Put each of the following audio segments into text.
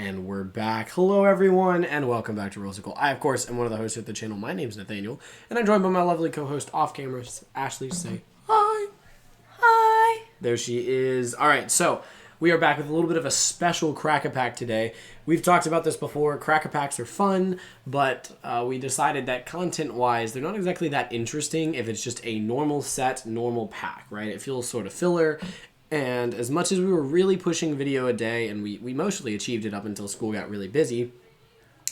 And we're back. Hello, everyone, and welcome back to Rosicle. I, of course, am one of the hosts of the channel. My name's Nathaniel, and I'm joined by my lovely co-host off camera, Ashley. Say hi. Hi. There she is. All right, so we are back with a little bit of a special Crack-A-Pack today. We've talked about this before. Crack-A-Packs are fun, but we decided that content-wise, they're not exactly that interesting if it's just a normal set, normal pack, right? It feels sort of filler. And as much as we were really pushing video a day, and we mostly achieved it up until school got really busy,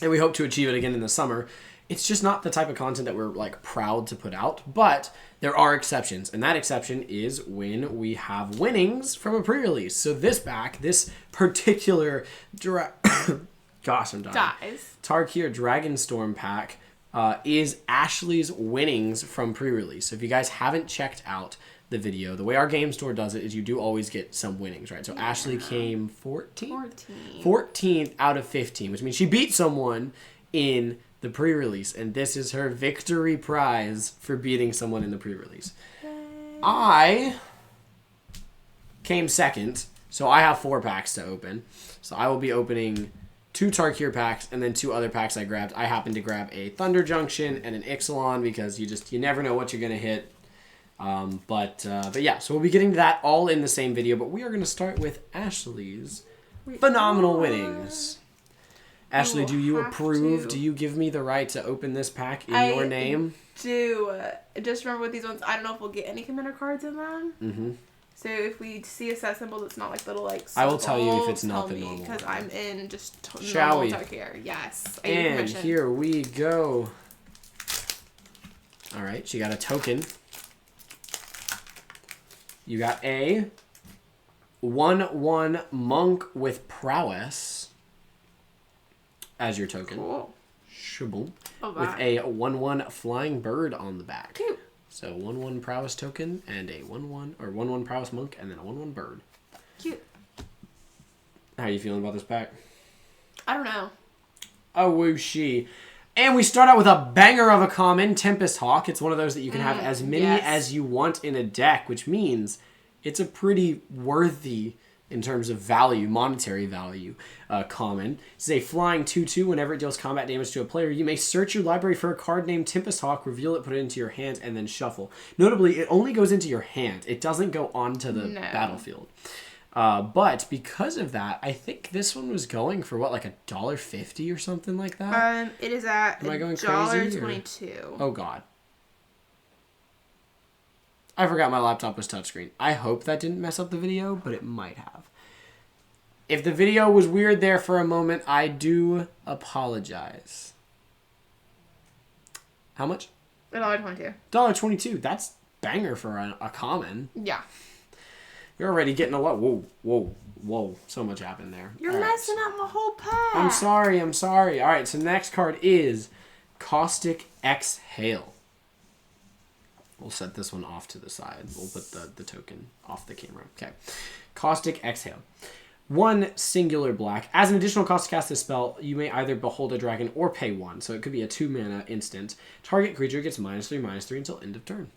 and we hope to achieve it again in the summer, it's just not the type of content that we're like proud to put out. But there are exceptions, and that exception is when we have winnings from a pre-release. So this particular gosh, I'm dying. Tarkir Dragonstorm pack is Ashley's winnings from pre-release. So if you guys haven't checked out the video, the way our game store does it is you do always get some winnings, right? So yeah. Ashley came 14th out of 15, which means she beat someone in the pre-release, and this is her victory prize for beating someone in the pre-release. I came second, so I have 4 packs to open. So I will be opening 2 Tarkir packs and then 2 other packs I grabbed. I happened to grab a Thunder Junction and an Ixalan because you never know what you're going to hit. But yeah, so we'll be getting to that all in the same video, but we are going to start with Ashley's phenomenal winnings. Ashley, do you approve? Do you give me the right to open this pack in your name? I do. Just remember with these ones, I don't know if we'll get any commander cards in them. Mm-hmm. So if we see a set symbol that's not like little like I will tell you if it's not the normal because I'm in just Shall normal we? Tarkir. Yes. And here we go. All right, she got a token. You got a 1/1 monk with prowess as your token. Cool. Shaboom. Oh, with a 1/1 flying bird on the back. Cute. So 1/1 prowess token and a 1/1 prowess monk and then a 1/1 bird. Cute. How are you feeling about this pack? I don't know. Oh, whooshy. And we start out with a banger of a common, Tempest Hawk. It's one of those that you can have as many as you want in a deck, which means it's a pretty worthy, in terms of value, monetary value, common. This is a flying 2/2. Whenever it deals combat damage to a player, you may search your library for a card named Tempest Hawk, reveal it, put it into your hand, and then shuffle. Notably, it only goes into your hand. It doesn't go onto the battlefield. But because of that, I think this one was going for what, like $1.50 or something like that? It is at $1.22. Oh God. I forgot my laptop was touchscreen. I hope that didn't mess up the video, but it might have. If the video was weird there for a moment, I do apologize. How much? $1.22. $1.22. That's banger for a common. Yeah. You're already getting a lot. Whoa. So much happened there. You're messing up my whole pack. I'm sorry. All right, so the next card is Caustic Exhale. We'll set this one off to the side. We'll put the token off the camera. Okay. Caustic Exhale. 1 singular black. As an additional cost to cast this spell, you may either behold a dragon or pay 1. So it could be a 2-mana instant. Target creature gets -3/-3 until end of turn.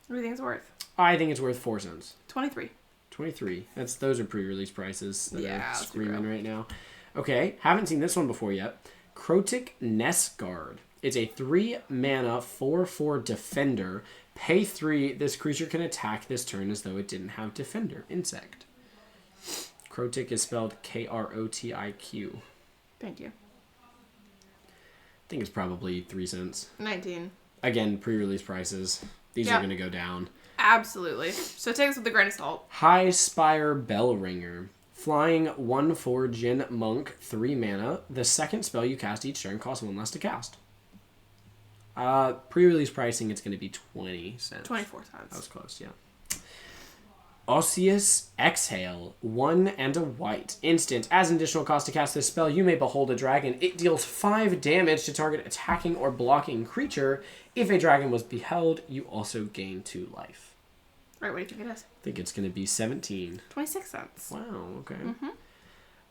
What do you think it's worth? I think it's worth 4 cents. 23. 23. Those are pre-release prices that are screaming right now. Okay, haven't seen this one before yet. Crotic Nest Guard. It's a 3-mana 4/4 defender. Pay 3. This creature can attack this turn as though it didn't have defender. Insect. Crotic is spelled Krotiq. Thank you. I think it's probably 3 cents. 19. Again, pre-release prices. These are going to go down. Absolutely. So take this with a grain of salt. High Spire Bellringer. Flying 1/4 Djinn Monk, 3 mana. The second spell you cast each turn costs 1 less to cast. Pre-release pricing, it's going to be 20 cents. 24 cents. That was close, yeah. Osseous Exhale. 1 and a white. Instant. As an additional cost to cast this spell, you may behold a dragon. It deals 5 damage to target attacking or blocking creature. If a dragon was beheld, you also gain 2 life. All right, what do you think it is? I think it's going to be 17. 26 cents. Wow, okay. Mm-hmm.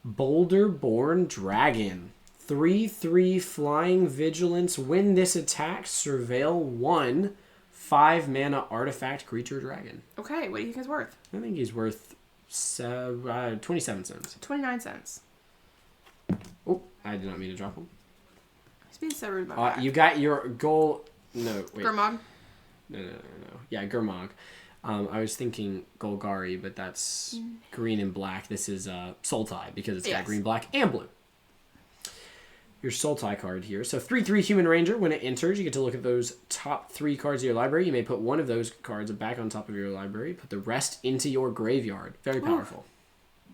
Boulder-born Dragon. 3/3 flying vigilance. When this attacks, surveil 1 5-mana artifact creature dragon. Okay, what do you think it's worth? I think he's worth 27 cents. 29 cents. I did not mean to drop them. He's being so rude about that. You got your gold... No, wait. Gurmag? No. Yeah, Gurmag. I was thinking Golgari, but that's green and black. This is Sultai because it's got green, black, and blue. Your Sultai card here. So 3/3 Human Ranger. When it enters, you get to look at those top 3 cards of your library. You may put one of those cards back on top of your library. Put the rest into your graveyard. Very powerful.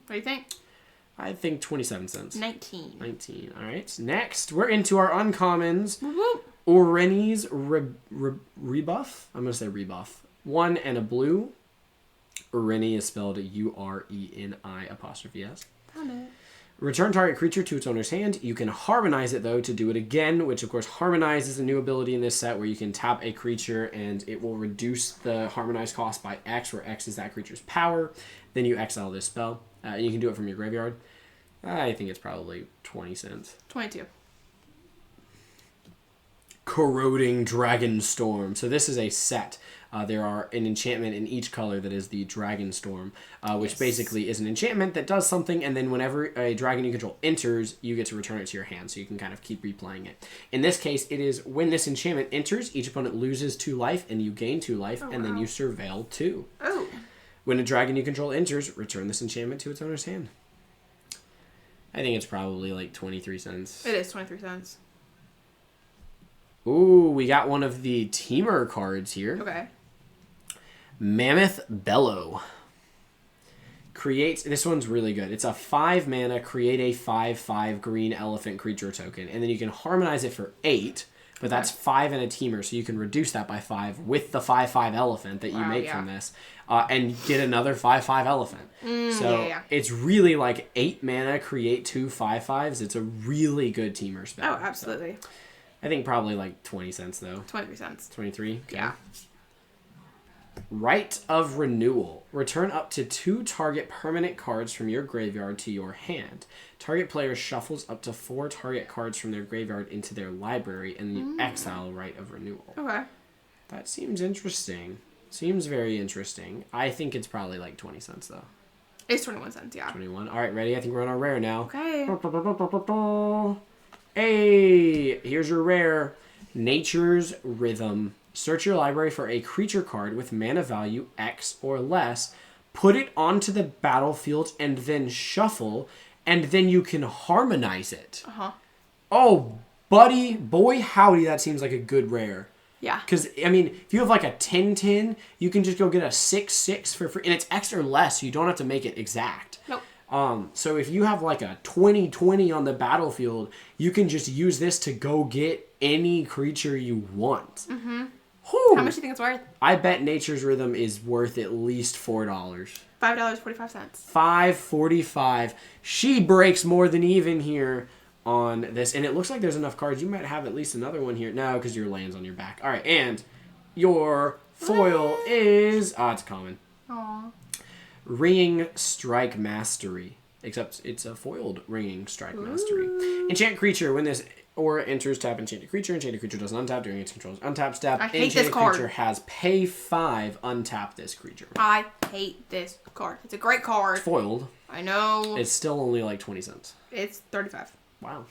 What do you think? I think 27 cents. 19. 19. All right. Next, we're into our uncommons. Whoop. Oreni's Rebuff. I'm going to say Rebuff. 1 and a blue. Oreni is spelled URENI''S. Found it. Return target creature to its owner's hand. You can harmonize it, though, to do it again, which, of course, harmonize is a new ability in this set where you can tap a creature and it will reduce the harmonize cost by X, where X is that creature's power. Then you exile this spell. And you can do it from your graveyard. I think it's probably 20 cents. 22. Corroding Dragonstorm. So this is a set. There are an enchantment in each color that is the Dragonstorm, which basically is an enchantment that does something, and then whenever a dragon you control enters, you get to return it to your hand, so you can kind of keep replaying it. In this case, it is when this enchantment enters, each opponent loses 2 life, and you gain 2 life, and then you surveil 2. Oh. When a dragon you control enters, return this enchantment to its owner's hand. I think it's probably like 23 cents. It is 23 cents. Ooh, we got one of the Teamer cards here. Okay. Mammoth Bellow. Creates, this one's really good. It's a 5 mana, create a 5/5 green elephant creature token. And then you can harmonize it for 8, but that's 5 and a Teamer, so you can reduce that by 5 with the 5/5 elephant that you make from this. And get another 5/5 elephant. It's really like 8 mana, create 2 5/5s. It's a really good Teamer spell. Oh, absolutely. So, I think probably like 20 cents, though. 23 cents. 23? Okay. Yeah. Rite of Renewal. Return up to 2 target permanent cards from your graveyard to your hand. Target player shuffles up to 4 target cards from their graveyard into their library, and you exile Rite of Renewal. Okay. That seems interesting. Seems very interesting. I think it's probably like 20 cents, though. It's 21 cents, yeah. 21. All right, ready? I think we're on our rare now. Okay. Hey, here's your rare. Nature's Rhythm. Search your library for a creature card with mana value X or less. Put it onto the battlefield and then shuffle, and then you can harmonize it. Uh-huh. Oh, buddy, boy, howdy, that seems like a good rare. Yeah. Because, I mean, if you have like a 10/10, you can just go get a 6/6 for free. And it's X or less, so you don't have to make it exact. Nope. So if you have like a 20/20 on the battlefield, you can just use this to go get any creature you want. Mm-hmm. Whew. How much do you think it's worth? I bet Nature's Rhythm is worth at least $4. $5.45. $5.45. She breaks more than even here on this. And it looks like there's enough cards. You might have at least another one here. No, because your land's on your back. All right, and your foil is... it's common. Aww. Ringing Strike Mastery. Except it's a foiled Ringing Strike Mastery. Enchant creature. When this aura enters, tap enchanted creature. Enchanted creature doesn't untap during its control's untap step. I hate this card. Creature has pay 5, untap this creature. I hate this card. It's a great card. It's foiled. I know. It's still only like 20 cents. It's 35. Wow.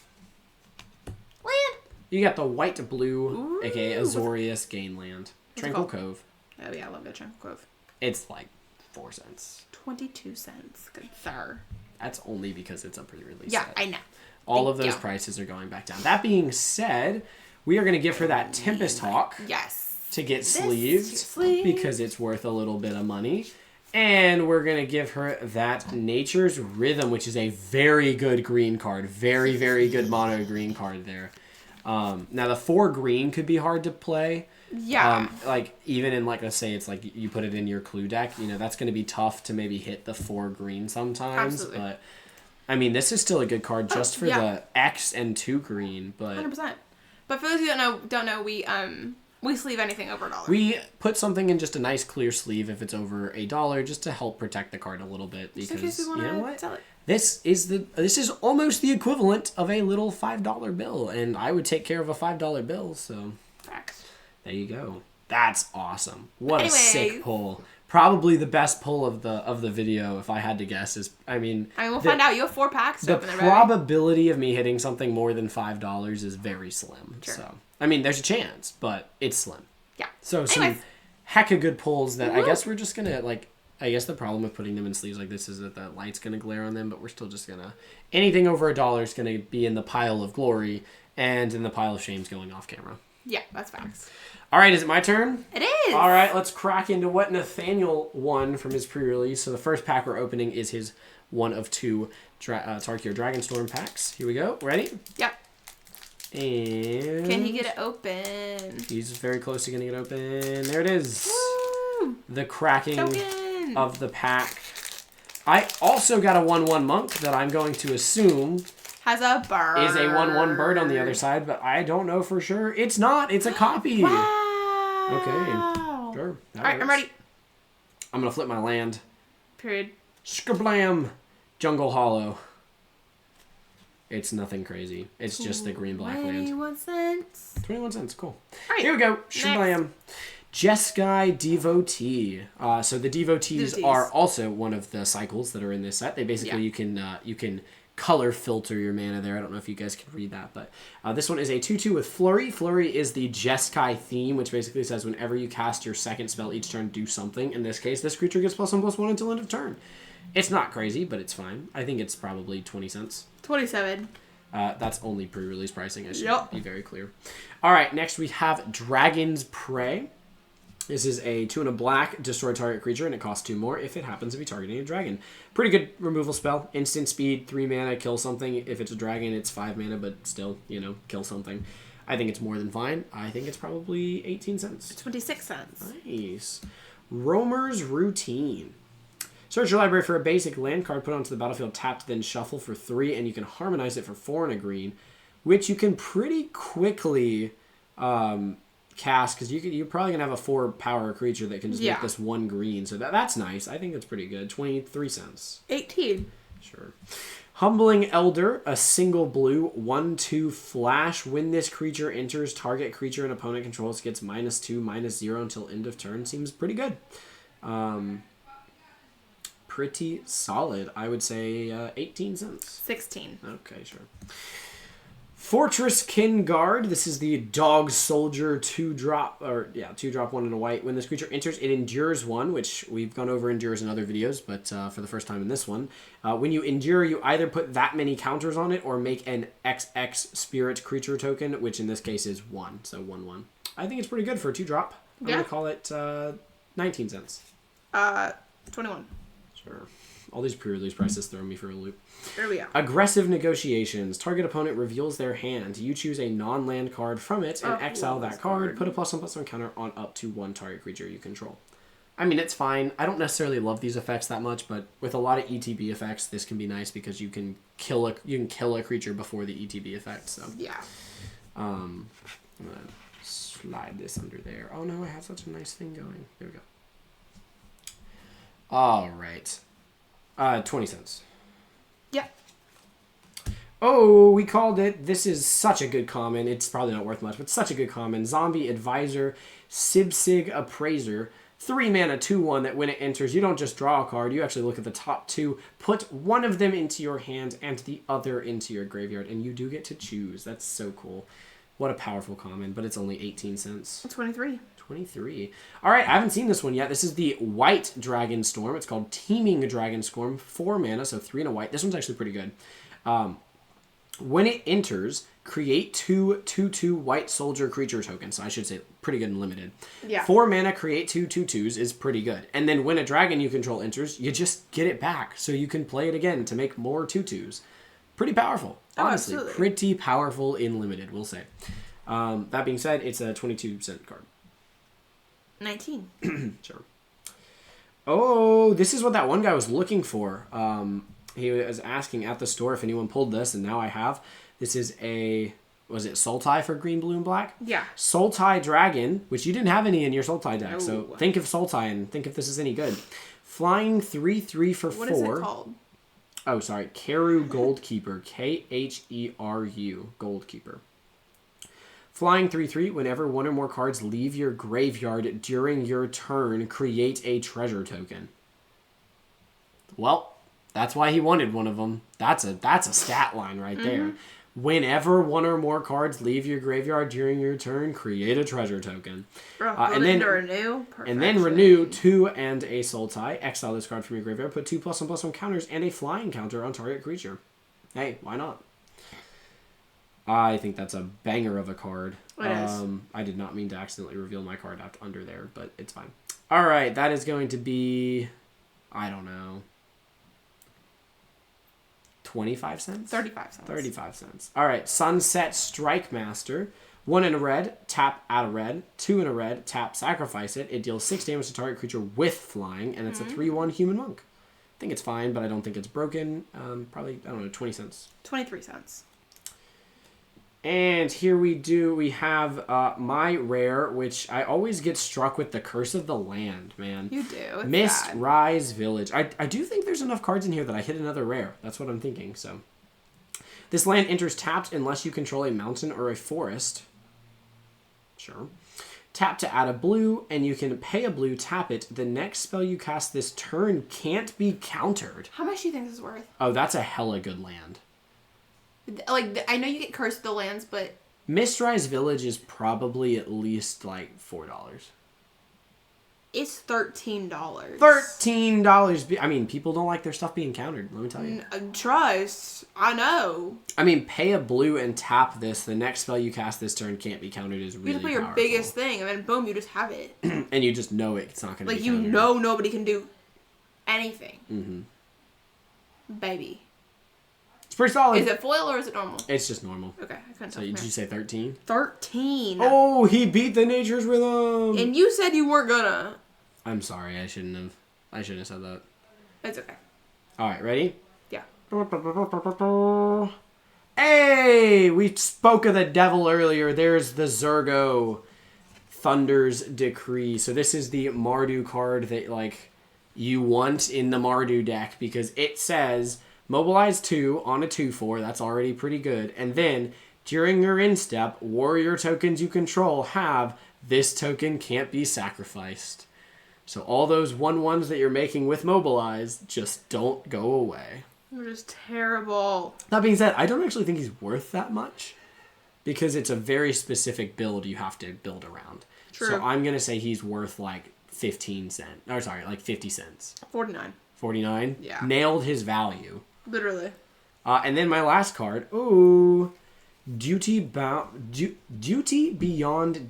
Land. You got the white-blue, aka Azorius Gainland. Tranquil called? Cove. Oh yeah, I love the Tranquil Cove. It's like 4 cents. 22 cents. Good sir. That's only because it's a pre-release Yeah, set. I know. All of those prices are going back down. That being said, we are going to give her that Tempest Hawk. Yes. To get sleeved. Because it's worth a little bit of money. And we're going to give her that Nature's Rhythm, which is a very good green card. Very, very good mono green card there. Now, the 4 green could be hard to play. Yeah. Like, even in, like, let's say it's like you put it in your clue deck. You know, that's going to be tough to maybe hit the 4 green sometimes. Absolutely. But, I mean, this is still a good card just for the X and 2 green. But 100%. But for those who don't know, we sleeve anything over $1. we put something in just a nice clear sleeve if it's over $1 just to help protect the card a little bit. Because, in case we want you know to what? sell it. This is almost the equivalent of a little $5 bill, and I would take care of a $5 bill, so Facts. there you go. That's awesome. What a sick pull. Probably the best pull of the video, if I had to guess, is we'll find out. You have 4 packs. The probability of me hitting something more than $5 is very slim. Sure. So there's a chance, but it's slim. Yeah. So some hecka good pulls that I guess we're just gonna I guess the problem with putting them in sleeves like this is that the light's gonna glare on them, but we're still just gonna anything over $1 is gonna be in the pile of glory and in the pile of shames going off camera. Yeah, that's facts. All right, is it my turn? It is. All right, let's crack into what Nathaniel won from his pre-release. So the first pack we're opening is his one of 2 Tarkir Dragonstorm packs. Here we go. Ready? Yep. And can he get it open? He's very close to getting it open. There it is. Woo! The cracking of the pack. I also got a 1/1 monk that I'm going to assume has a bird. Is a 1/1 bird on the other side, but I don't know for sure. It's not. It's a copy. Wow. Okay. Sure. All right, I'm ready. I'm going to flip my land. Period. Skablam. Jungle Hollow. It's nothing crazy. It's just the green-black land. 21 cents. 21 cents. Cool. All right. Here we go. Shablam. Jeskai Devotee. So the Devotees are also one of the cycles that are in this set. They basically you can color filter your mana there. I don't know if you guys can read that, but this one is a 2/2 with Flurry. Flurry is the Jeskai theme, which basically says whenever you cast your second spell each turn, do something. In this case, this creature gets +1/+1 until end of turn. It's not crazy, but it's fine. I think it's probably 20 cents. 27. That's only pre-release pricing. I should be very clear. All right, next we have Dragon's Prey. This is a 2 and a black, destroy target creature, and it costs 2 more if it happens to be targeting a dragon. Pretty good removal spell. Instant speed, 3 mana, kill something. If it's a dragon, it's 5 mana, but still, kill something. I think it's more than fine. I think it's probably 18 cents. 26 cents. Nice. Roamer's Routine. Search your library for a basic land card, put it onto the battlefield, tapped, then shuffle for 3, and you can harmonize it for 4 and a green, which you can pretty quickly cast, because you're probably going to have a 4 power creature that can just make this 1 green. So that's nice. I think that's pretty good. 23 cents. 18. Sure. Humbling Elder, a single blue, 1/2 flash. When this creature enters, target creature and opponent controls gets -2/-0 until end of turn. Seems pretty good. Pretty solid. I would say 18 cents. 16. Okay, sure. Fortress Kinguard. This is the Dog Soldier 2-drop, 2-drop 1 and a white. When this creature enters, it endures 1, which we've gone over endures in other videos, but for the first time in this one. When you endure, you either put that many counters on it or make an XX spirit creature token, which in this case is 1, so 1/1. I think it's pretty good for a 2-drop. I'm going to call it 19 cents. 21. Sure. All these pre-release prices throw me for a loop. There we go. Aggressive Negotiations. Target opponent reveals their hand. You choose a non-land card from it and exile that card. Put a +1/+1 counter on up to 1 target creature you control. I mean, it's fine. I don't necessarily love these effects that much, but with a lot of ETB effects, this can be nice because you can kill a creature before the ETB effect. So yeah. I'm gonna slide this under there. Oh no, I have such a nice thing going. There we go. All right. 20 cents. Yeah. Oh, we called it. This is such a good common. It's probably not worth much, but such a good common. Zombie Advisor, Sibsig Appraiser. 3 mana, 2/1 that when it enters, you don't just draw a card. You actually look at the top 2, put one of them into your hand and the other into your graveyard, and you do get to choose. That's so cool. What a powerful common, but it's only 18 cents. 23. 23. All right, I haven't seen this one yet. This is the white Dragonstorm. It's called Teeming Dragonstorm. 4 mana, so 3 and a white. This one's actually pretty good. When it enters, create 2/2 white soldier creature tokens. So I should say pretty good and limited. Yeah. 4 mana, create 2/2/2s is pretty good. And then when a dragon you control enters, you just get it back. So you can play it again to make more 2/2s. Pretty powerful. Honestly, absolutely. Pretty powerful in limited, we'll say. That being said, it's a 22-cent card. 19. Sure. Oh, this is what that one guy was looking for. He was asking at the store if anyone pulled this, and now I have. This is a... Was it Sultai for green, blue, and black? Yeah. Sultai Dragon, which you didn't have any in your Sultai deck, no. so think of Sultai and think if this is any good. Flying 3/3 for 4. What is it called? Oh, sorry. Keru Goldkeeper. Kheru Goldkeeper. Flying 3/3, whenever one or more cards leave your graveyard during your turn, create a treasure token. Well, that's why he wanted one of them. That's a stat line right there. Whenever one or more cards leave your graveyard during your turn, create a treasure token. And then renew. And then renew 2 and a soul tie. Exile this card from your graveyard. Put 2+1/+1 counters and a flying counter on target creature. Hey, why not? I think that's a banger of a card. It is. I did not mean to accidentally reveal my card out under there, but it's fine. All right, that is going to be, I don't know, 25 cents? 35 cents. 35 cents. All right, Sunset Strike Master. 1 in a red, tap, add a red. 2 in a red, tap, sacrifice it. It deals 6 damage to target creature with flying, and it's a 3/1 human monk. I think it's fine, but I don't think it's broken. Probably, I don't know, 20 cents. 23 cents. And here we have my rare, which I always get struck with the Curse of the Land, man. You do. It's Mist sad. Rise Village. I do think there's enough cards in here that I hit another rare. That's what I'm thinking, so. This land enters tapped unless you control a mountain or a forest. Sure. Tap to add a blue, and you can pay a blue, tap it. The next spell you cast this turn can't be countered. How much do you think this is worth? Oh, that's a hella good land. Like, I know you get Cursed the Lands, but... Mistrise Village is probably at least, like, $4. It's $13. $13. I mean, people don't like their stuff being countered, let me tell you. Trust. I know. I mean, pay a blue and tap this. The next spell you cast this turn can't be countered is really powerful. You just put your biggest thing, and then boom, you just have it. And you just know it's not going to be countered. countered. You know nobody can do anything. Mm-hmm. Baby. It's pretty solid. Is it foil or is it normal? It's just normal. Okay, I couldn't So tell. did you say 13? 13. Oh, he beat the nature's rhythm. And you said you weren't gonna. I'm sorry, I shouldn't have said that. It's okay. All right, ready? Yeah. Hey, we spoke of the devil earlier. There's the Zurgo Thunder's Decree. So this is the Mardu card that like you want in the Mardu deck because it says mobilize 2 on a 2/4. That's already pretty good. And then during your end step, warrior tokens you control have this token can't be sacrificed. So all those 1/1s that you're making with mobilize just don't go away. You're just terrible. That being said, I don't actually think he's worth that much because it's a very specific build you have to build around. True. So I'm going to say he's worth like 50 cents. 49. 49? Yeah. Nailed his value. Literally. And then my last card, ooh, Duty Beyond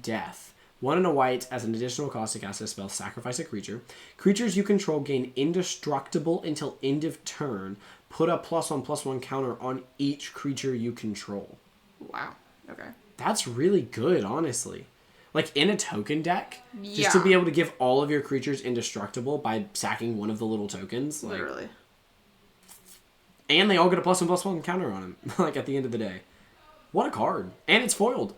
Death. 1 and a white as an additional cost to cast a spell, sacrifice a creature. Creatures you control gain indestructible until end of turn. Put a +1/+1 counter on each creature you control. Wow. Okay. That's really good, honestly. Like in a token deck, just to be able to give all of your creatures indestructible by sacking one of the little tokens. Like, literally. And they all get a +1/+1 counter on them, like at the end of the day. What a card. And it's foiled.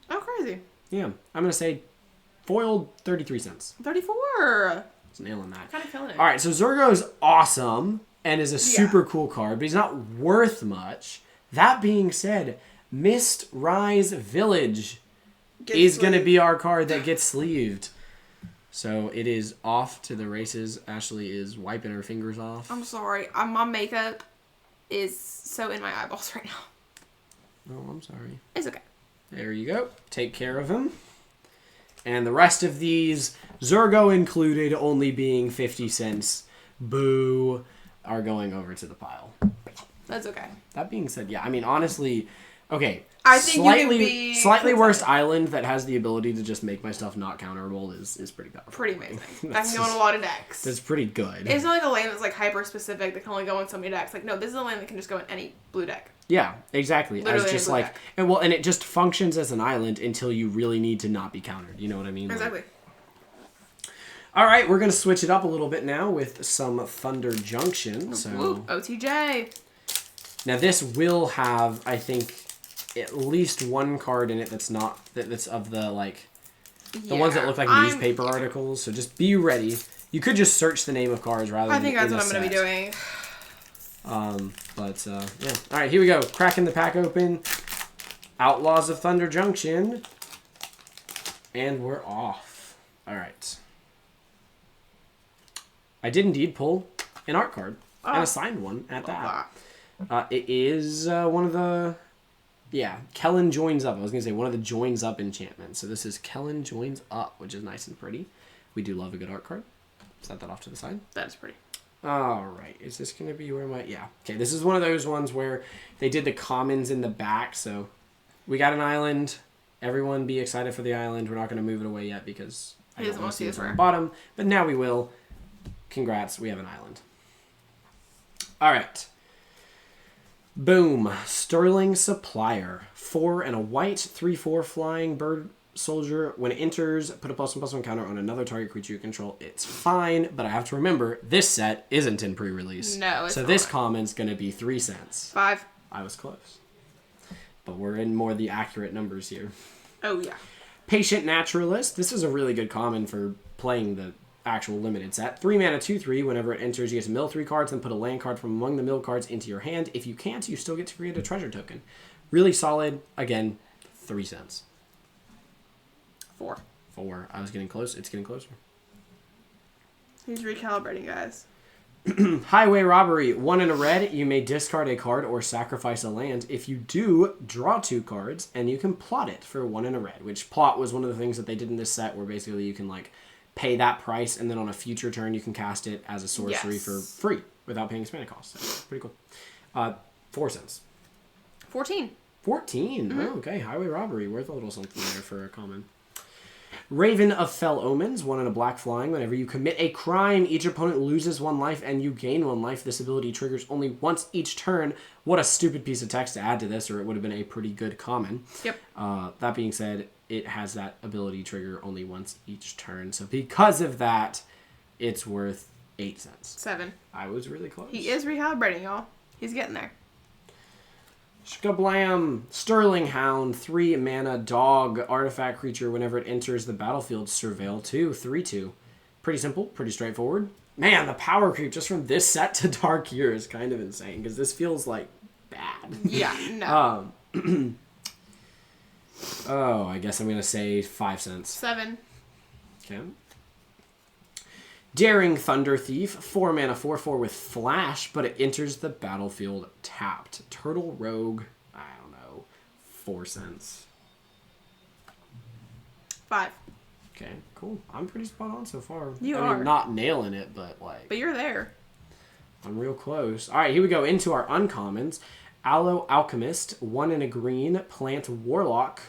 Oh, crazy. Yeah, I'm going to say foiled 33 cents. 34. It's nailing that. Kind of feeling it. All right, so Zurgo is awesome and is a super cool card, but he's not worth much. That being said, Mist Rise Village is going to be our card that gets sleeved. So it is off to the races. Ashley is wiping her fingers off. I'm sorry. My makeup is so in my eyeballs right now. Oh, I'm sorry. It's okay. There you go. Take care of him. And the rest of these, Zurgo included, only being 50 cents, boo, are going over to the pile. That's okay. That being said, yeah, I mean, honestly, okay. I think slightly worse island that has the ability to just make my stuff not counterable is pretty powerful. Pretty amazing. That can go in a lot of decks. That's pretty good. It's not like a lane that's like hyper specific that can only go in so many decks. Like, no, this is a lane that can just go in any blue deck. Yeah, exactly. Literally as just like deck. and it just functions as an island until you really need to not be countered. You know what I mean? Exactly. All right, we're gonna switch it up a little bit now with some Thunder Junction. So Ooh, OTJ. now this will have, I think, at least one card in it that's of the like the ones that look like newspaper articles. So just be ready. You could just search the name of cards rather than. I think that's what I'm gonna be doing. Yeah. All right, here we go. Cracking the pack open. Outlaws of Thunder Junction. And we're off. All right. I did indeed pull an art card. And a signed one at that. It is one of the... Yeah, Kellen Joins Up. I was going to say one of the Joins Up enchantments. So this is Kellen Joins Up, which is nice and pretty. We do love a good art card. Set that off to the side. That's pretty. All right. Is this going to be where my... Yeah. Okay, this is one of those ones where they did the commons in the back. So we got an island. Everyone be excited for the island. We're not going to move it away yet because I don't want to see it on the bottom. But now we will. Congrats. We have an island. All right. Boom. Sterling Supplier. 4 and a white, 3/4 flying bird soldier. When it enters, put a +1/+1 counter on another target creature you control. It's fine, but I have to remember, this set isn't in pre-release. No, it's so not. this common's going to be 3 cents. 5. I was close. But we're in more the accurate numbers here. Oh, yeah. Patient Naturalist. This is a really good common for playing the actual limited set. 3 mana, 2/3. Whenever it enters, you get to mill 3 cards, then put a land card from among the mill cards into your hand. If you can't, you still get to create a treasure token. Really solid. Again, 3 cents. 4. 4. I was getting close. It's getting closer. He's recalibrating, guys. Highway Robbery. 1 and a red. You may discard a card or sacrifice a land. If you do, draw 2 cards, and you can plot it for 1 and a red. Which plot was one of the things that they did in this set, where basically you can like pay that price, and then on a future turn you can cast it as a sorcery for free without paying its mana cost. So, pretty cool. 4 cents. 14. 14. Mm-hmm. Oh, okay. Highway Robbery. Worth a little something there for a common. Raven of Fell Omens. 1 and a black flying. Whenever you commit a crime, each opponent loses 1 life and you gain 1 life. This ability triggers only once each turn. What a stupid piece of text to add to this, or it would have been a pretty good common. Yep. That being said, it has that ability trigger only once each turn. So because of that, it's worth 8 cents. 7. I was really close. He is recalibrating, y'all. He's getting there. Shkablam! Sterling Hound, 3 mana, dog, artifact creature. Whenever it enters the battlefield, surveil 2, 3/2. Pretty simple, pretty straightforward. Man, the power creep just from this set to Tarkir is kind of insane, because this feels like bad. Yeah, no. Oh, I guess I'm going to say 5 cents. 7. Okay. Daring Thunder Thief, 4 mana, 4/4 with flash, but it enters the battlefield tapped. Turtle Rogue, I don't know, 4 cents. 5. Okay, cool. I'm pretty spot on so far. You I are. mean, not nailing it, but like... But you're there. I'm real close. All right, here we go into our uncommons. Aloe Alchemist, 1 and a green, plant Warlock,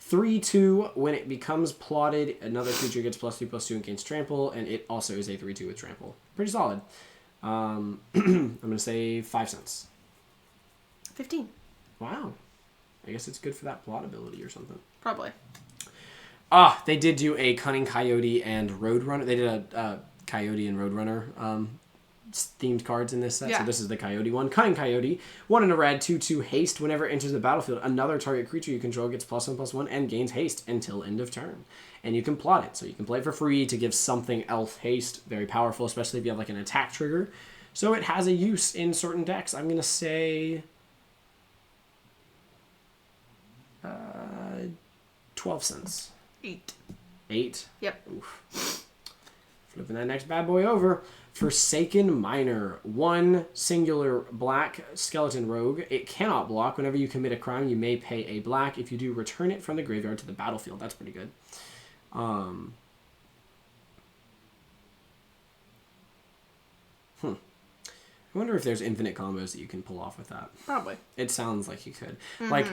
3/2. When it becomes plotted, another creature gets +2/+2 and gains trample, and it also is a 3/2 with trample. Pretty solid. I'm going to say 5 cents. 15. Wow. I guess it's good for that plot ability or something. Probably. They did do a Cunning Coyote and Roadrunner. They did a Coyote and Roadrunner themed cards in this set. Yeah. So this is the Coyote one. Cunning Coyote, 1 and a red, 2/2 haste. Whenever it enters the battlefield, another target creature you control gets +1/+1 and gains haste until end of turn. And you can plot it. So you can play it for free to give something else haste. Very powerful, especially if you have like an attack trigger. So it has a use in certain decks. I'm going to say 12 cents. 8. 8? Yep. Oof. Flipping that next bad boy over. Forsaken Miner. 1 singular black skeleton rogue. It cannot block. Whenever you commit a crime, you may pay a black. If you do, return it from the graveyard to the battlefield. That's pretty good. I wonder if there's infinite combos that you can pull off with that. Probably. It sounds like you could. Mm-hmm. Like,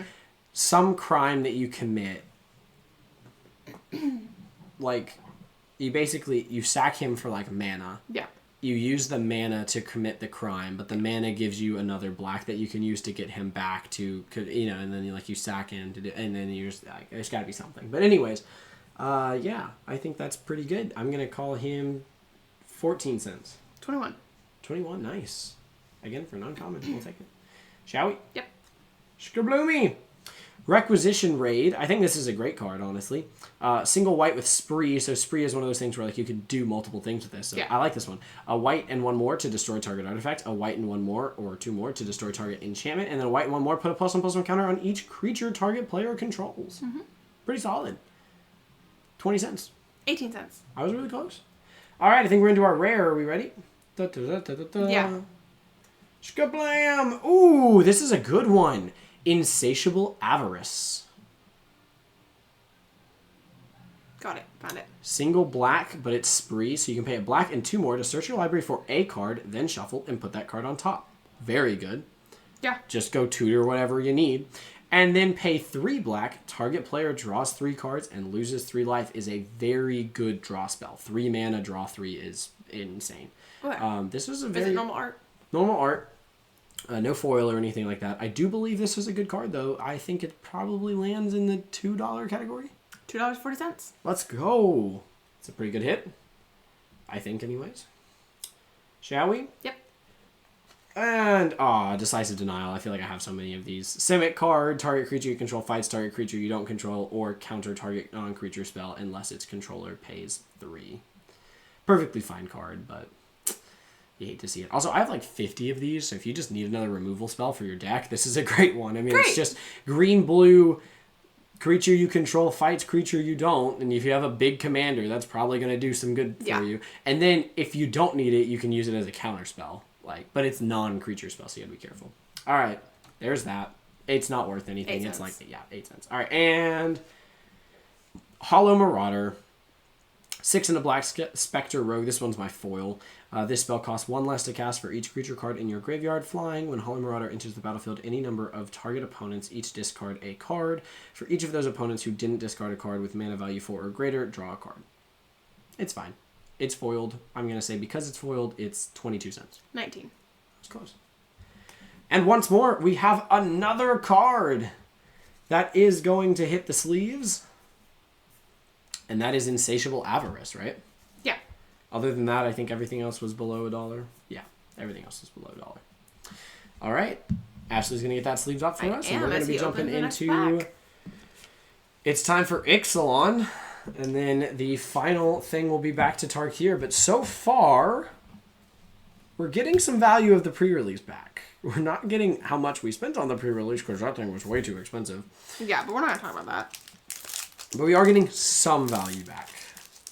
some crime that you commit, like, you sack him for, like, mana. Yeah. You use the mana to commit the crime, but the mana gives you another black that you can use to get him back to, and then you sack him to do, and then you just, like, there's gotta be something. But anyways, yeah, I think that's pretty good. I'm gonna call him 14 cents. 21. 21, nice. Again, for non-common, we'll take it. Shall we? Yep. Shkabloomy! Requisition Raid. I think this is a great card, honestly. Single white with Spree. So Spree is one of those things where like you could do multiple things with this. So I like this one. A white and one more to destroy target artifact. A white and one more or two more to destroy target enchantment. And then a white and one more, put a +1/+1 counter on each creature target player controls. Pretty solid. 20 cents. 18 cents. I was really close. All right, I think we're into our rare. Are we ready? Yeah. Shkablam! Ooh, this is a good one. Insatiable Avarice. Got it. Found it. Single black, but it's Spree, so you can pay a black and two more to search your library for a card, then shuffle and put that card on top. Very good. Yeah. Just go tutor whatever you need. And then pay 3 black. Target player draws 3 cards and loses 3 life is a very good draw spell. 3 mana, draw 3 is insane. Okay. This was a Is very... it normal art? Normal art. No foil or anything like that. I do believe this is a good card, though. I think it probably lands in the $2 category. $2.40. Let's go. It's a pretty good hit. I think, anyways. Shall we? Yep. And, Decisive Denial. I feel like I have so many of these. Simic card. Target creature you control fights target creature you don't control or counter target non-creature spell unless its controller pays 3. Perfectly fine card, but... you hate to see it. Also, I have like 50 of these, so if you just need another removal spell for your deck, this is a great one. I mean, It's just green, blue, creature you control fights creature you don't, and if you have a big commander, that's probably going to do some good for you. And then if you don't need it, you can use it as a counter spell. But it's non-creature spell, so you got to be careful. All right, there's that. It's not worth anything. It's like, 8 cents. All right, and Hollow Marauder. 6 and a black Spectre Rogue. This one's my foil. This spell costs 1 less to cast for each creature card in your graveyard. Flying. When Hollow Marauder enters the battlefield, any number of target opponents each discard a card. For each of those opponents who didn't discard a card with mana value 4 or greater, draw a card. It's fine. It's foiled. I'm going to say because it's foiled, it's 22 cents. 19. It's close. And once more, we have another card that is going to hit the sleeves. And that is Insatiable Avarice, right? Yeah. Other than that, I think everything else was below $1. Yeah, everything else was below $1. All right. Ashley's going to get that sleeves up for us. And we're going to be jumping into... It's time for Ixalan. And then the final thing will be back to Tarkir. But so far, we're getting some value of the pre-release back. We're not getting how much we spent on the pre-release because that thing was way too expensive. Yeah, but we're not going to talk about that. But we are getting some value back.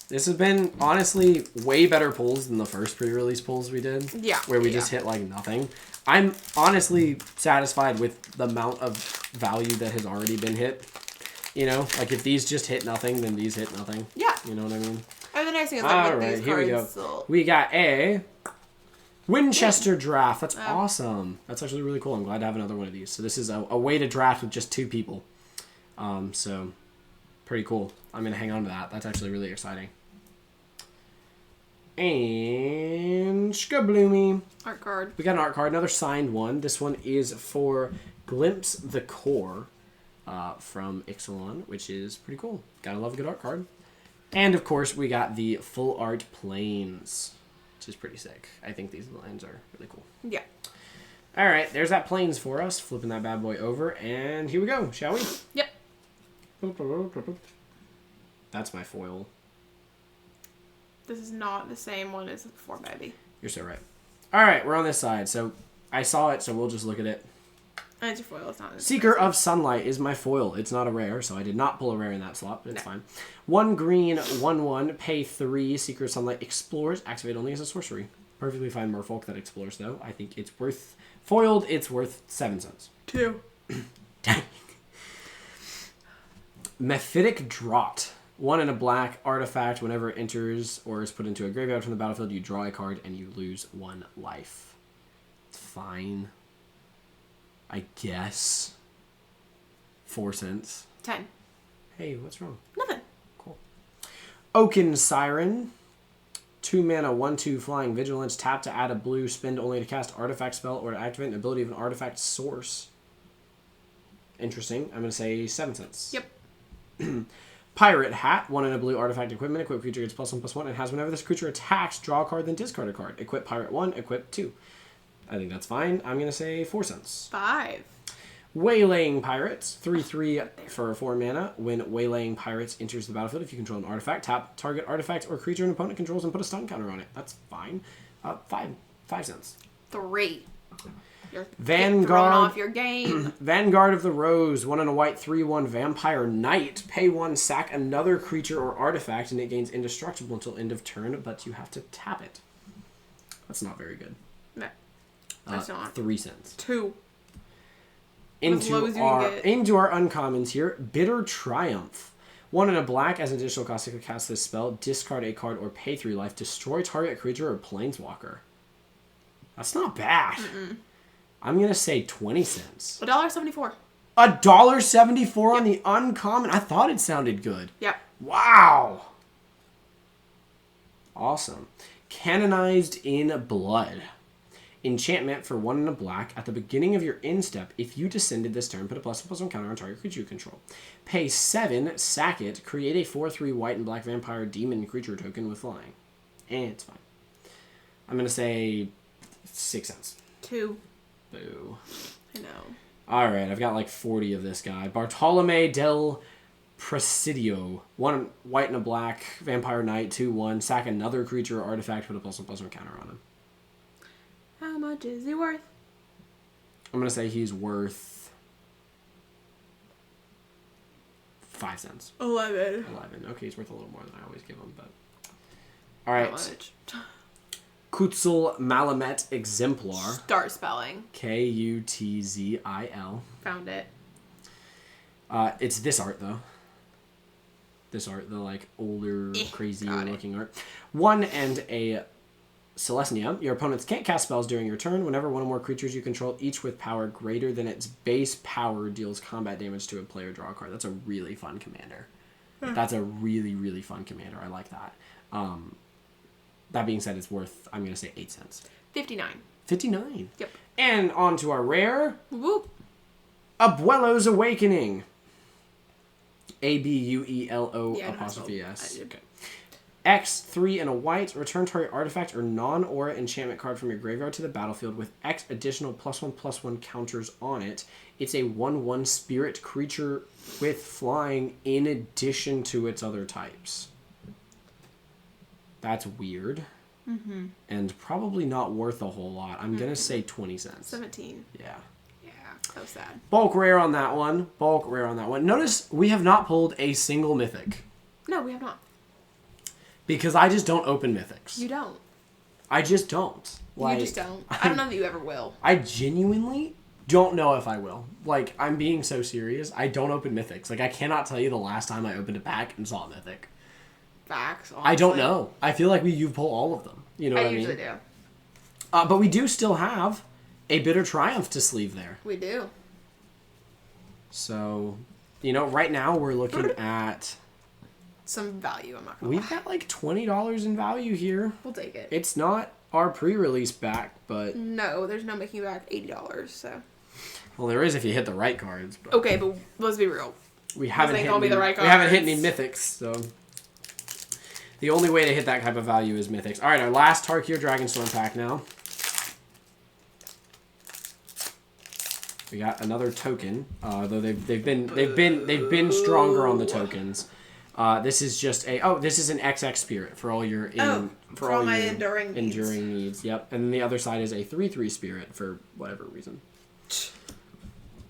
This has been, honestly, way better pulls than the first pre-release pulls we did. Yeah. Where we just hit, like, nothing. I'm honestly satisfied with the amount of value that has already been hit. You know? Like, if these just hit nothing, then these hit nothing. Yeah. You know what I mean? And the nice thing is, like, with these here we go. We got a Winchester Draft. That's awesome. That's actually really cool. I'm glad to have another one of these. So this is a way to draft with just 2 people. So... pretty cool. I'm going to hang on to that. That's actually really exciting. And Shkabloomy. Art card. We got an art card, another signed one. This one is for Glimpse the Core from Ixalan, which is pretty cool. Gotta love a good art card. And of course, we got the full art planes, which is pretty sick. I think these lines are really cool. Yeah. All right, there's that planes for us. Flipping that bad boy over, and here we go. Shall we? Yep. That's my foil. This is not the same one as before, baby. You're so right. All right, we're on this side. So I saw it, so we'll just look at it. And it's your foil. It's not. Seeker of Sunlight is my foil. It's not a rare, so I did not pull a rare in that slot, but it's fine. 1 green, 1/1, pay 3. Seeker of Sunlight explores. Activate only as a sorcery. Perfectly fine Merfolk that explores, though. I think it's worth... foiled, it's worth 7 cents. 2. Dang. Mephitic Draught. 1 and a black artifact. Whenever it enters or is put into a graveyard from the battlefield, you draw a card and you lose 1 life. It's fine. I guess. 4 cents. 10. Hey, what's wrong? Nothing. Cool. Oaken Siren. 2 mana, 1/2 flying vigilance. Tap to add a blue. Spend only to cast artifact spell or to activate an ability of an artifact source. Interesting. I'm going to say 7 cents. Yep. Pirate Hat. 1 and a blue artifact equipment. Equip creature gets +1/+1 and has whenever this creature attacks, draw a card, then discard a card. Equip Pirate 1, equip 2. I think that's fine. I'm going to say 4 cents. 5. Waylaying Pirates, 3/3 for 4 mana. When Waylaying Pirates enters the battlefield, if you control an artifact, tap target artifact or creature an opponent controls and put a stun counter on it. That's fine. 5 cents. 3. You're Vanguard. thrown off your game. Vanguard of the Rose, 1 and a white, 3/1 Vampire Knight. Pay 1, sack another creature or artifact, and it gains indestructible until end of turn, but you have to tap it. That's not very good. No. That's not. 3 cents. 2. Into our uncommons here, Bitter Triumph. 1 and a black, as an additional cost to cast this spell, discard a card or pay 3 life, destroy target creature or planeswalker. That's not bad. I'm going to say 20 cents. $1.74. $1.74 on the uncommon? I thought it sounded good. Yep. Wow. Awesome. Canonized in Blood. Enchantment for 1 and a black. At the beginning of your end step, if you descended this turn, put a +1/+1 counter on target creature you control. Pay 7, sack it, create a 4/3 white and black vampire demon creature token with flying. And it's fine. I'm going to say 6 cents. 2. Boo. I know. Alright, I've got like 40 of this guy. Bartolome del Presidio. 1 white and a black, vampire knight, 2/1. Sack another creature or artifact, put a +1/+1 counter on him. How much is he worth? I'm going to say he's worth 5 cents. 11. 11. Okay, he's worth a little more than I always give him, but... Alright. How much? Kutzil Malamet Exemplar. Start spelling. Kutzil. Found it. It's this art, though. This art, the, like, older, crazy-looking art. 1 and a Celestia. Your opponents can't cast spells during your turn. Whenever one or more creatures you control, each with power greater than its base power, deals combat damage to a player, draw a card. That's a really fun commander. That's a really, really fun commander. I like that. That being said, it's worth, I'm going to say 8 cents. 59. 59. Yep. And on to our rare. Whoop. Abuelo's Awakening. Abuelo Yeah, apostrophe S. Okay. X, 3 and a white. Return target artifact or non-aura enchantment card from your graveyard to the battlefield with X additional +1/+1 counters on it. It's a 1/1 spirit creature with flying in addition to its other types. That's weird. Mm-hmm. And probably not worth a whole lot. I'm going to say 20 cents. 17. Yeah. Yeah, so sad. Bulk rare on that one. Bulk rare on that one. Notice we have not pulled a single mythic. No, we have not. Because I just don't open mythics. You don't. I just don't. Like, you just don't. I don't know that you ever will. I genuinely don't know if I will. Like, I'm being so serious. I don't open mythics. Like, I cannot tell you the last time I opened a pack and saw a mythic. Facts, honestly. I don't know. I feel like you pull all of them. You know what I mean? I usually do. But we do still have a Bitter Triumph to sleeve there. We do. So, you know, right now we're looking at... some value, I'm not gonna We've got like $20 in value here. We'll take it. It's not our pre-release back, but... No, there's no making back $80, so... Well, there is if you hit the right cards. But okay, but let's be real. We haven't hit the right we haven't hit cards. any mythics, so... The only way to hit that type of value is mythics. All right, our last Tarkir Dragonstorm pack now. We got another token, though they've been stronger on the tokens. This is just this is an XX Spirit for all your for all my enduring needs. Yep, and then the other side is a 3/3 Spirit for whatever reason.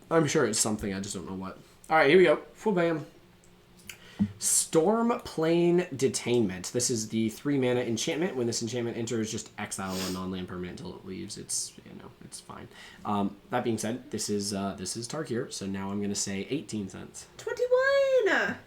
I'm sure it's something, I just don't know what. All right, here we go. Full bam. Stormplane Detainment. This is the 3 mana enchantment. When this enchantment enters, just exile a non-land permanent until it leaves. It's it's fine. That being said, this is Tarkir. So now I'm gonna say 18 cents. 21.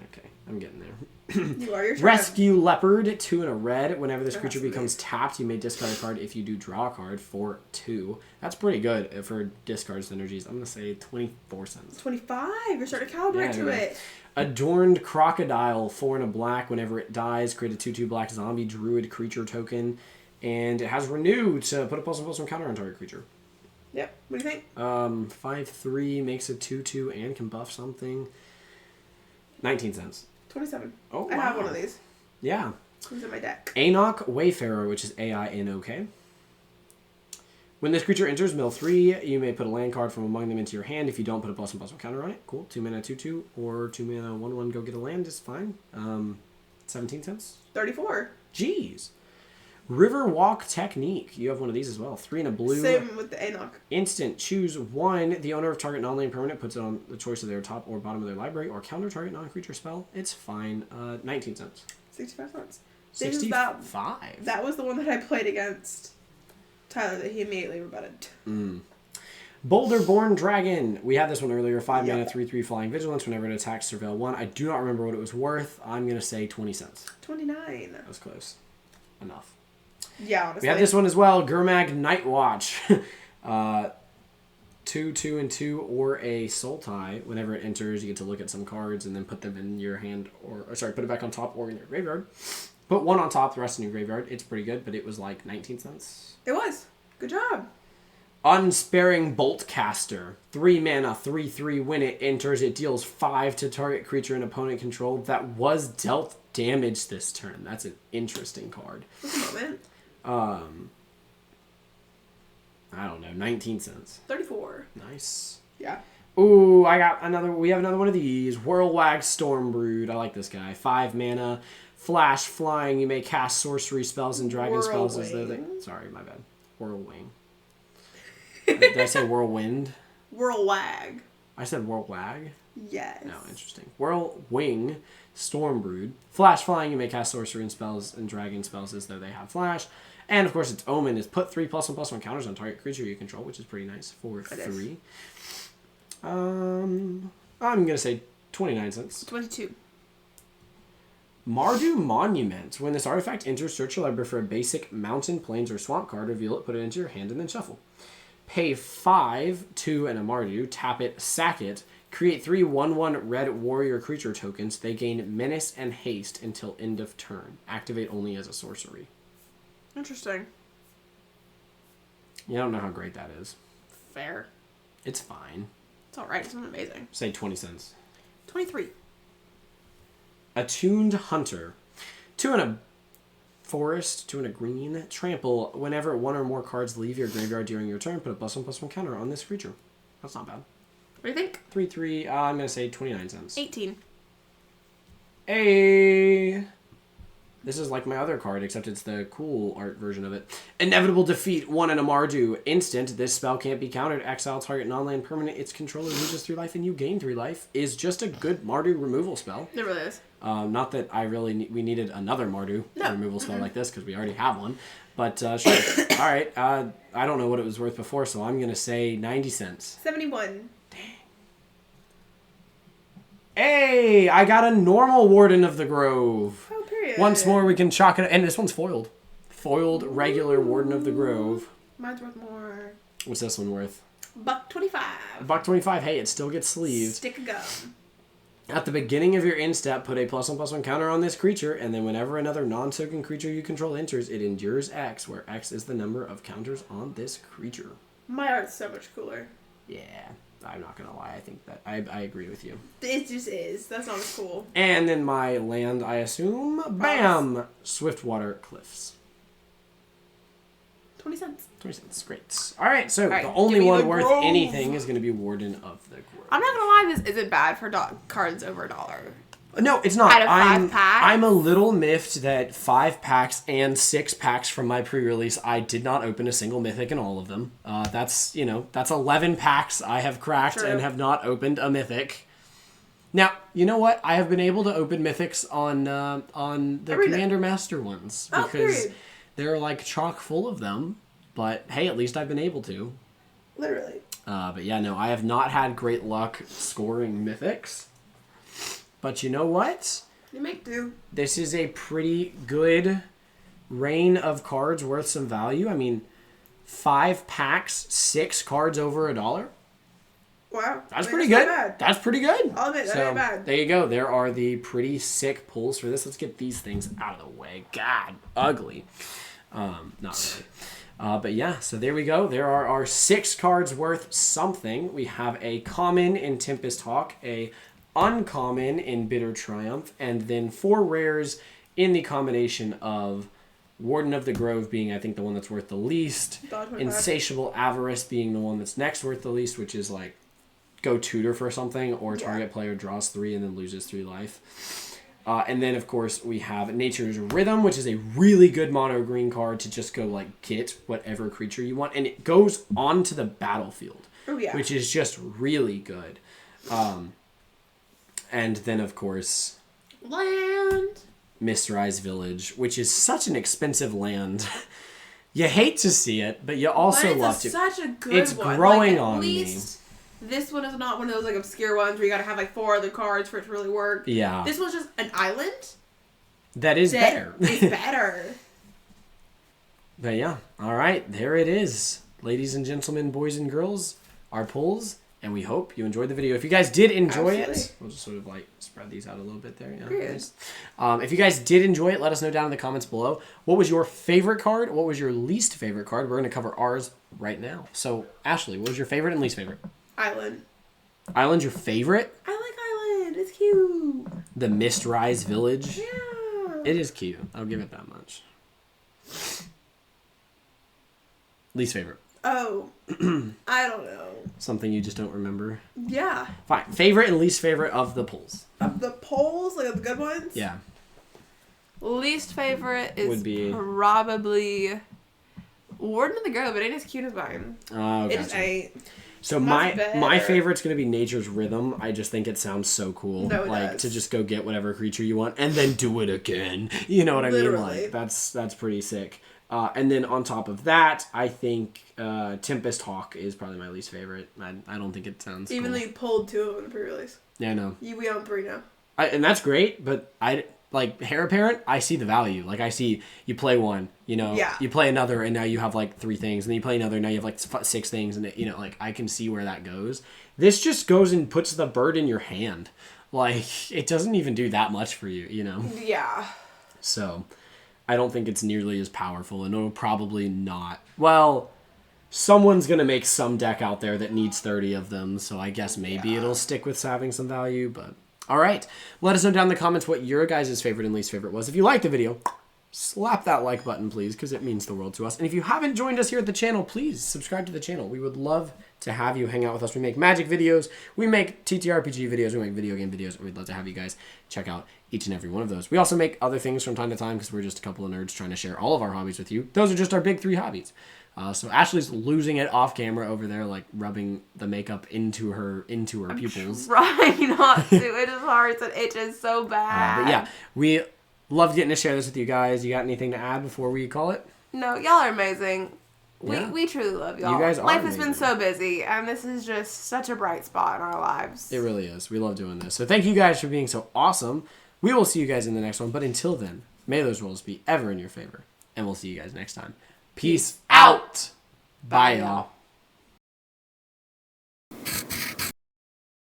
Okay, I'm getting there. You are your tribe. Rescue Leopard, 2 and a red. Whenever this creature becomes tapped, you may discard a card. If you do, draw a card for 2. That's pretty good for discard synergies. I'm gonna say 24 cents. 25. You're starting to calibrate to it. Adorned Crocodile, 4 and a black. Whenever it dies, create a 2/2 black zombie druid creature token, and it has renew to put a +1/+1 counter on target creature. Yep. What do you think? 5/3 makes a 2/2 and can buff something. 19 cents. 27. Oh, I have one of these. Yeah. It's in my deck. Anok Wayfarer, which is AINOK. When this creature enters mill 3, you may put a land card from among them into your hand. If you don't, put a +1/+1 counter on it. Cool. 2 mana 2/2 or 2 mana 1/1 go get a land is fine. 17 cents. 34. Jeez. Riverwalk Technique. You have one of these as well. 3 and a blue. Same with the Enoch. Instant. Choose one. The owner of target non-land permanent puts it on the choice of their top or bottom of their library or counter target non-creature spell. It's fine. 19 cents. 65 cents. 65? That was the one that I played against Tyler that he immediately rebutted. Boulderborn Dragon. We had this one earlier. 5 mana 3/3 Flying Vigilance. Whenever it attacks, surveil 1. I do not remember what it was worth. I'm going to say 20 cents. 29. That was close. Enough. Yeah, honestly. We have this one as well. Gurmag Nightwatch. 2, 2, and 2, or a Soul Tie. Whenever it enters, you get to look at some cards and then put them in your hand, or sorry, put it back on top or in your graveyard. Put one on top, the rest in your graveyard. It's pretty good, but it was like 19 cents. It was. Good job. Unsparing Boltcaster. 3 mana, 3/3. When it enters, it deals 5 to target creature and opponent control that was dealt damage this turn. That's an interesting card. What's the moment? I don't know, 19 cents. 34. Nice. Yeah. Ooh, we have another one of these. Whirlwag Stormbrood. I like this guy. 5 mana, flash, flying. You may cast sorcery spells and dragon spells as though they... Sorry, my bad. Whirlwing. Did I say whirlwind? Whirlwag. I said whirlwag? Yes. No, interesting. Whirlwing Stormbrood. Flash, flying. You may cast sorcery and spells and dragon spells as though they have flash. And, of course, its omen is put 3+1/+1 counters on target creature you control, which is pretty nice for 3. I'm going to say 29 cents. 22. Mardu Monument. When this artifact enters, search your library for a basic mountain, plains, or swamp card, reveal it, put it into your hand, and then shuffle. Pay 5, 2, and a Mardu, tap it, sack it, create 3 1/1 red warrior creature tokens. They gain menace and haste until end of turn. Activate only as a sorcery. Interesting. Yeah, I don't know how great that is. Fair. It's fine. It's alright. It's not amazing. Say 20 cents. 23. Attuned Hunter. 2 and a forest, 2 and a green. Trample. Whenever 1 or more cards leave your graveyard during your turn, put a +1/+1 counter on this creature. That's not bad. What do you think? 3/3. I'm going to say 29 cents. 18. Hey! This is like my other card, except it's the cool art version of it. Inevitable Defeat, 1 and a Mardu. Instant. This spell can't be countered. Exile target non-land permanent. Its controller loses 3 life and you gain 3 life. Is just a good Mardu removal spell. It really is. Not that we needed another Mardu removal spell like this, because we already have one. But sure. Alright. I don't know what it was worth before, so I'm going to say 90 cents. 71. Hey! I got a normal Warden of the Grove. Oh, period. Once more, we can chalk it... And this one's foiled. Foiled regular Warden of the Grove. Mine's worth more. What's this one worth? $1.25. $1.25. Hey, it still gets sleeved. Stick of gum. At the beginning of your end step, put a +1/+1 counter on this creature, and then whenever another non-token creature you control enters, it endures X, where X is the number of counters on this creature. My art's so much cooler. Yeah, I'm not gonna lie. I think that I agree with you. It just is. That's not as cool. And then my land, I assume, bam, Swiftwater Cliffs. 20 cents. 20 cents, great. All right, so right, the only one worth Grove. anything is going to be Warden of the Grove. I'm not gonna lie, this isn't bad for cards over $1. No, it's not. Out of 5 packs? I'm a little miffed that 5 packs and 6 packs from my pre-release, I did not open a single mythic in all of them. That's 11 packs I have cracked and have not opened a mythic. Now, you know what? I have been able to open mythics on the Commander Master ones because they're like chock full of them. But hey, at least I've been able to. Literally. But yeah, no, I have not had great luck scoring mythics. But you know what? You make do. This is a pretty good reign of cards worth some value. I mean, 5 packs, 6 cards over $1. Wow. That's pretty good. That's pretty good. I'll admit, that ain't bad. There you go. There are the pretty sick pulls for this. Let's get these things out of the way. God, ugly. Not really. But yeah, so there we go. There are our 6 cards worth something. We have a common in Tempest Hawk, a uncommon in Bitter Triumph, and then 4 rares in the combination of Warden of the Grove being, I think, the one that's worth the least. Insatiable Avarice being the one that's next worth the least, which is like go tutor for something, or target player draws 3 and then loses 3 life. And then, of course, we have Nature's Rhythm, which is a really good mono green card to just go like get whatever creature you want, and it goes onto the battlefield, which is just really good. And then, of course, land. Mysterized Village, which is such an expensive land. You hate to see it, but you also love to. It's such a good it's one. Growing like, on least, me. This one is not one of those like obscure ones where you gotta have like 4 other cards for it to really work. Yeah. This one's just an island. That is better. It's better. But yeah, all right, there it is. Ladies and gentlemen, boys and girls, our pulls. And we hope you enjoyed the video. If you guys did enjoy it, we'll just sort of like spread these out a little bit there. Yeah, nice. If you guys did enjoy it, let us know down in the comments below. What was your favorite card? What was your least favorite card? We're going to cover ours right now. So, Ashley, what was your favorite and least favorite? Island. Island's your favorite? I like Island. It's cute. The Mistrise Village? Yeah. It is cute. I'll give it that much. Least favorite? Oh, I don't know. Something you just don't remember? Yeah. Fine. Favorite and least favorite of the pulls? Of the polls, like of the good ones? Yeah. Least favorite is Would be probably Warden of the Grove, but it ain't as cute as mine. Oh, It just ain't. So my favorite's gonna be Nature's Rhythm. I just think it sounds so cool. No, it like does. to just go get whatever creature you want and then do it again. You know what I mean? Literally. Like that's pretty sick. And then on top of that, I think Tempest Hawk is probably my least favorite. I don't think it sounds Even cool. though you pulled 2 of them in the pre-release. Yeah, I know. We own 3 now. And that's great, but like Heir Apparent, I see the value. Like I see you play one, you know, you play another, and now you have like 3 things, and then you play another, and now you have like 6 things, and you know, like I can see where that goes. This just goes and puts the bird in your hand. Like it doesn't even do that much for you, you know. Yeah. So I don't think it's nearly as powerful, and it'll probably not. Well, someone's gonna make some deck out there that needs 30 of them, so I guess maybe it'll stick with having some value, but. All right, let us know down in the comments what your guys' favorite and least favorite was. If you liked the video, slap that like button, please, because it means the world to us. And if you haven't joined us here at the channel, please subscribe to the channel. We would love to have you hang out with us. We make Magic videos, we make TTRPG videos, we make video game videos, and we'd love to have you guys check out each and every one of those. We also make other things from time to time because we're just a couple of nerds trying to share all of our hobbies with you. Those are just our big 3 hobbies. So Ashley's losing it off camera over there, like rubbing the makeup into her pupils. Trying not to. It just hurts and itches so bad. But yeah, we love getting to share this with you guys. You got anything to add before we call it? No, y'all are amazing. Yeah. We truly love y'all. You guys are Life has been amazing. so busy, and this is just such a bright spot in our lives. It really is. We love doing this. So thank you guys for being so awesome. We will see you guys in the next one. But until then, may those rolls be ever in your favor. And we'll see you guys next time. Peace out. Bye, y'all.